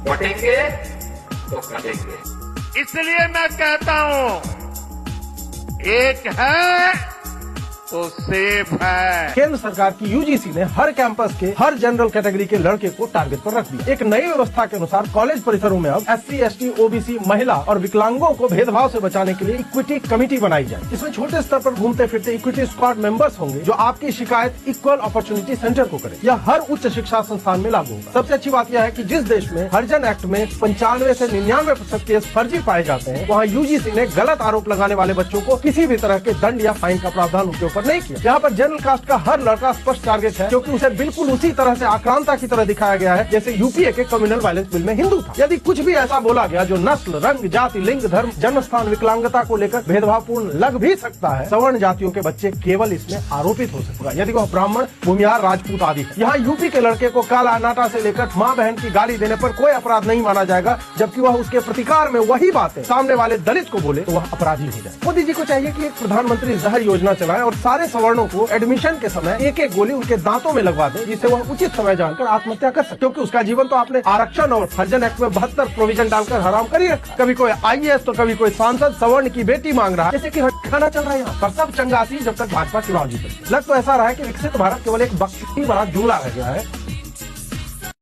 बटेंगे तो कटेंगे। इसलिए मैं कहता हूं एक है तो सेफ है। केंद्र सरकार की यूजीसी ने हर कैंपस के हर जनरल कैटेगरी के लड़के को टारगेट पर रख दिया। एक नई व्यवस्था के अनुसार कॉलेज परिसरों में अब एससी, एसटी, ओबीसी, महिला और विकलांगों को भेदभाव से बचाने के लिए इक्विटी कमेटी बनाई जाए। इसमें छोटे स्तर पर घूमते फिरते इक्विटी स्क्वाड मेंबर्स होंगे जो आपकी शिकायत इक्वल अपॉर्चुनिटी सेंटर को करे। यह हर उच्च शिक्षा संस्थान में लागू होगा। सबसे अच्छी बात यह है कि जिस देश में हरिजन एक्ट में 95 से 99% केस फर्जी पाए जाते हैं, वहाँ यूजीसी ने गलत आरोप लगाने वाले बच्चों को किसी भी तरह के दंड या फाइन का प्रावधान उनके ऊपर नहीं किया। यहाँ पर जनरल कास्ट का हर लड़का स्पष्ट टारगेट है, क्योंकि उसे बिल्कुल उसी तरह से आक्रांता की तरह दिखाया गया है जैसे यूपीए के कम्युनल वायलेंस बिल में हिंदू था। यदि कुछ भी ऐसा बोला गया जो नस्ल, रंग, जाति, लिंग, धर्म, जन्म स्थान, विकलांगता को लेकर भेदभावपूर्ण लग भी सकता है, सवर्ण जातियों के बच्चे केवल इसमें आरोपित हो सकता है यदि वह ब्राह्मण, भूमिहार, राजपूत आदि है। यहाँ यूपी के लड़के को काला नाटा से लेकर माँ बहन की गाली देने पर कोई अपराध नहीं माना जाएगा, जबकि वह उसके प्रतिकार में वही बातें सामने वाले दलित को बोले तो वह अपराधी हो जाए। मोदी जी को चाहिए कि एक प्रधानमंत्री जहर योजना चलाएं और सारे सवर्णों को एडमिशन के समय एक एक गोली उनके दांतों में लगवा दे, जिससे वह उचित समय जानकर आत्महत्या कर सके, क्योंकि उसका जीवन तो आपने आरक्षण और हरिजन एक्ट में 72 प्रोविजन डालकर हराम कर ही रखा। कभी कोई आईएएस तो कभी कोई सांसद सवर्ण की बेटी मांग रहा है, जैसे कि खाना चल रहा है यहाँ पर। सब चंगासी जब तक भाजपा चुनाव जीते। लग तो ऐसा रहा है कि विकसित भारत केवल एक बख्शी भरा जुमला रह गया है।